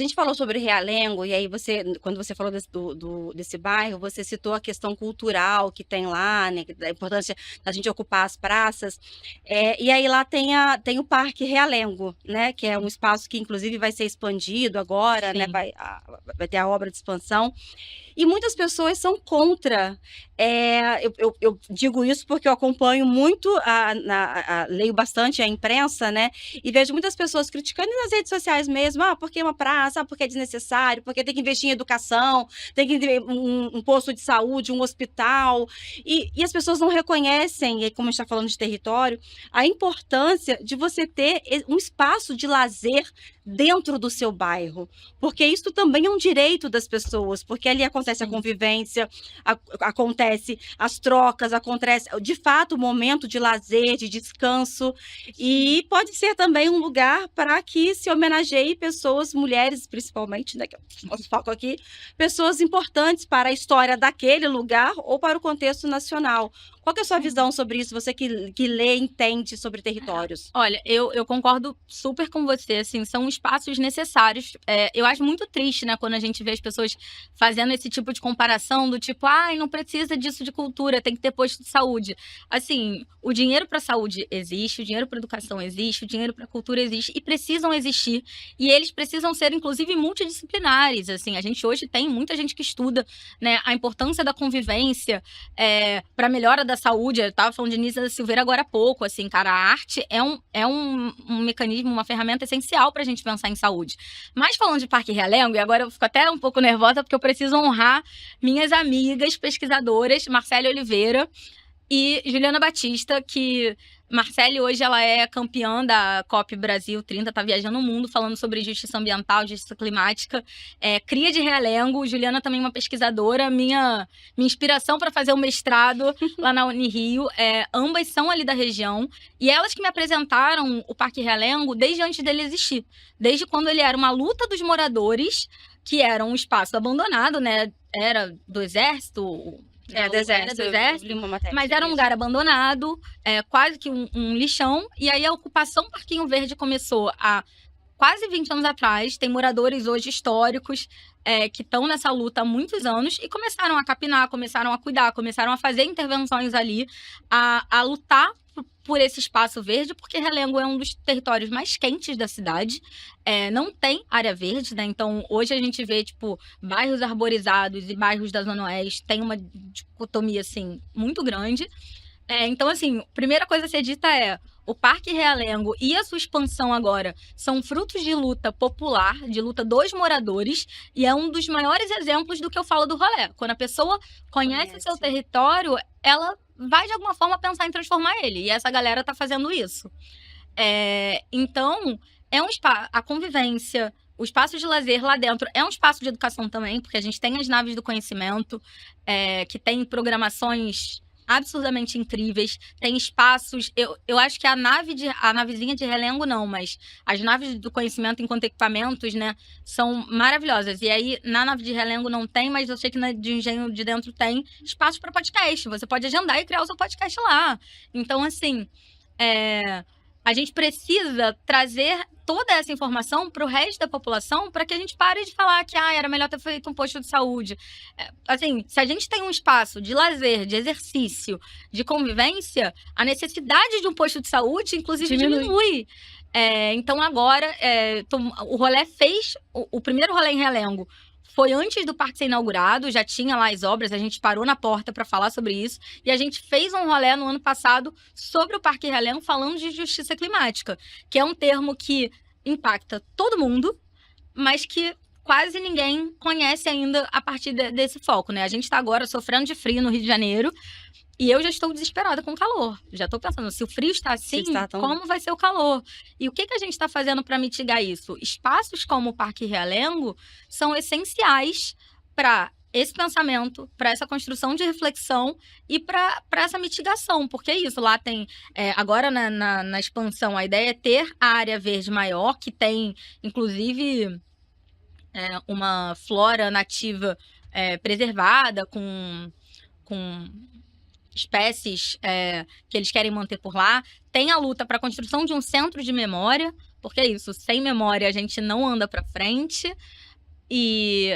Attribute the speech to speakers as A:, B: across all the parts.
A: A gente falou sobre Realengo, e aí quando você falou desse bairro, você citou a questão cultural que tem lá, né, da importância da gente ocupar as praças. E aí lá tem o Parque Realengo, né, que é um espaço que inclusive vai ser expandido agora, né,
B: Sim.
A: vai ter a obra de expansão. E muitas pessoas são contra. Eu digo isso porque eu acompanho muito, leio bastante a imprensa, né? E vejo muitas pessoas criticando nas redes sociais mesmo, porque é uma praça, porque é desnecessário, porque tem que investir em educação, tem que ter um posto de saúde, um hospital. E as pessoas não reconhecem, e como a gente está falando de território, a importância de você ter um espaço de lazer dentro do seu bairro, porque isso também é um direito das pessoas, porque ali acontece a
B: Sim.
A: convivência, acontece as trocas, acontece de fato o momento de lazer, de descanso,
B: Sim.
A: e pode ser também um lugar para que se homenageie pessoas, mulheres principalmente, né, que é o nosso foco aqui, pessoas importantes para a história daquele lugar ou para o contexto nacional. Qual que é a sua
B: Sim.
A: visão sobre isso, você que lê e entende sobre territórios?
B: Olha, eu concordo super com você, assim, são espaços necessários. Eu acho muito triste, né, quando a gente vê as pessoas fazendo esse tipo de comparação do tipo: "Ai, não precisa disso de cultura, tem que ter posto de saúde". Assim, o dinheiro para saúde existe, o dinheiro para educação existe, o dinheiro para cultura existe e precisam existir, e eles precisam ser inclusive multidisciplinares, assim. A gente hoje tem muita gente que estuda, né, a importância da convivência, para melhora da saúde. Eu estava falando de Nisa Silveira agora há pouco, assim, cara, a arte é um mecanismo, uma ferramenta essencial para a gente pensar em saúde. Mas falando de Parque Realengo, e agora eu fico até um pouco nervosa porque eu preciso honrar minhas amigas pesquisadoras, Marcele Oliveira e Juliana Batista, que Marcele hoje ela é campeã da COP Brasil 30, tá viajando o mundo falando sobre justiça ambiental, justiça climática, cria de Realengo. Juliana também é uma pesquisadora, minha inspiração para fazer o mestrado lá na Unirio. Ambas são ali da região e elas que me apresentaram o Parque Realengo desde antes dele existir, desde quando ele era uma luta dos moradores, que era um espaço abandonado, né? Era do exército,
A: Do
B: era do
A: Exército, eu li
B: exército,
A: uma matéria
B: mas era
A: sobre
B: um
A: isso.
B: lugar abandonado, quase que um lixão. E aí a ocupação Parquinho Verde começou há quase 20 anos atrás. Tem moradores hoje históricos que estão nessa luta há muitos anos e começaram a capinar, começaram a cuidar, começaram a fazer intervenções ali, a lutar por esse espaço verde, porque Realengo é um dos territórios mais quentes da cidade, não tem área verde, né? Então hoje a gente vê, tipo, bairros arborizados e bairros da Zona Oeste, tem uma dicotomia, assim, muito grande. Então, assim, a primeira coisa a ser dita é: o Parque Realengo e a sua expansão agora são frutos de luta popular, de luta dos moradores, e é um dos maiores exemplos do que eu falo do rolê. Quando a pessoa conhece o seu
A: Conhece.
B: território, ela vai de alguma forma pensar em transformar ele, e essa galera tá fazendo isso. Então, a convivência, o espaço de lazer lá dentro é um espaço de educação também, porque a gente tem as naves do conhecimento, que tem programações absurdamente incríveis, tem espaços. Eu acho que a navezinha de Relengo não, mas as naves do conhecimento enquanto equipamentos, né, são maravilhosas. E aí, na nave de Relengo não tem, mas eu sei que na de Engenho de Dentro tem espaço para podcast. Você pode agendar e criar o seu podcast lá. Então, assim. A gente precisa trazer toda essa informação para o resto da população para que a gente pare de falar que era melhor ter feito um posto de saúde. Assim, se a gente tem um espaço de lazer, de exercício, de convivência, a necessidade de um posto de saúde, inclusive, diminui. Então, agora, o rolê fez. O primeiro rolê em Realengo foi antes do parque ser inaugurado, já tinha lá as obras, a gente parou na porta para falar sobre isso. E a gente fez um rolê no ano passado sobre o Parque Realengo, falando de justiça climática, que é um termo que impacta todo mundo, mas que quase ninguém conhece ainda a partir desse foco, né? A gente está agora sofrendo de frio no Rio de Janeiro, e eu já estou desesperada com o calor. Já estou pensando, se o frio está
A: Se
B: assim,
A: está tão
B: como vai ser o calor? E o que a gente está fazendo para mitigar isso? Espaços como o Parque Realengo são essenciais para esse pensamento, para essa construção de reflexão e para essa mitigação. Porque é isso, lá tem... agora, na expansão, a ideia é ter a área verde maior, que tem, inclusive, uma flora nativa preservada, com espécies que eles querem manter por lá. Tem a luta para a construção de um centro de memória, porque é isso, sem memória a gente não anda para frente, e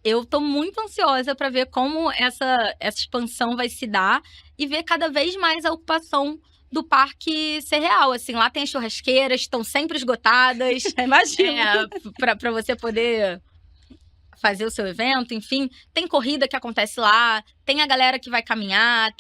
B: eu tô muito ansiosa para ver como essa expansão vai se dar e ver cada vez mais a ocupação do parque ser real. Assim, lá tem as churrasqueiras, estão sempre esgotadas.
A: Imagina.
B: Para você poder fazer o seu evento, enfim. Tem corrida que acontece lá, tem a galera que vai caminhar,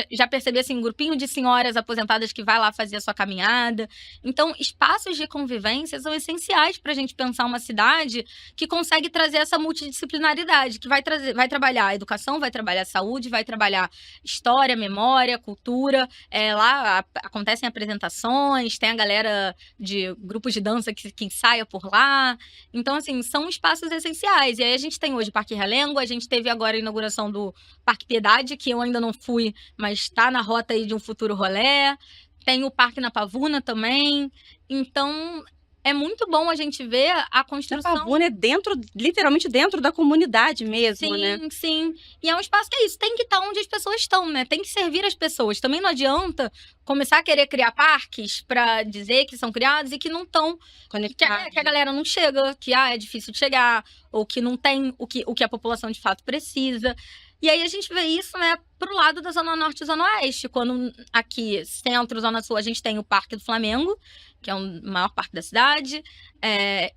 B: já percebi assim, um grupinho de senhoras aposentadas que vai lá fazer a sua caminhada. Então, espaços de convivência são essenciais para a gente pensar uma cidade que consegue trazer essa multidisciplinaridade, que vai trabalhar a educação, vai trabalhar a saúde, vai trabalhar história, memória, cultura. Lá acontecem apresentações, tem a galera de grupos de dança que ensaia por lá. Então, assim, são espaços essenciais. E aí a gente tem hoje o Parque Realengo, a gente teve agora a inauguração do Parque Piedade, que eu ainda não fui, mas está na rota aí de um futuro rolê. Tem o Parque na Pavuna também. Então, é muito bom a gente ver a
A: A
B: construção.
A: Pavuna é literalmente dentro da comunidade mesmo,
B: Sim,
A: né?
B: sim. E é um espaço que é isso, tem que estar onde as pessoas estão, né? Tem que servir as pessoas. Também não adianta começar a querer criar parques para dizer que são criados e que não estão, que a galera não chega, que é difícil de chegar, ou que não tem o que a população de fato precisa. E aí a gente vê isso, né, pro lado da Zona Norte e Zona Oeste, quando aqui, centro, Zona Sul, a gente tem o Parque do Flamengo, que é o maior parque da cidade,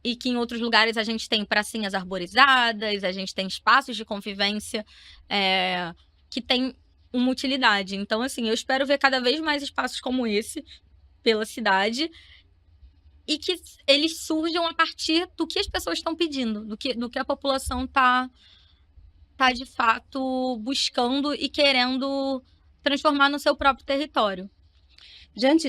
B: e que em outros lugares a gente tem pracinhas arborizadas, a gente tem espaços de convivência que tem uma utilidade. Então, assim, eu espero ver cada vez mais espaços como esse pela cidade e que eles surjam a partir do que as pessoas estão pedindo, do que a população tá de fato buscando e querendo transformar no seu próprio território.
A: Diante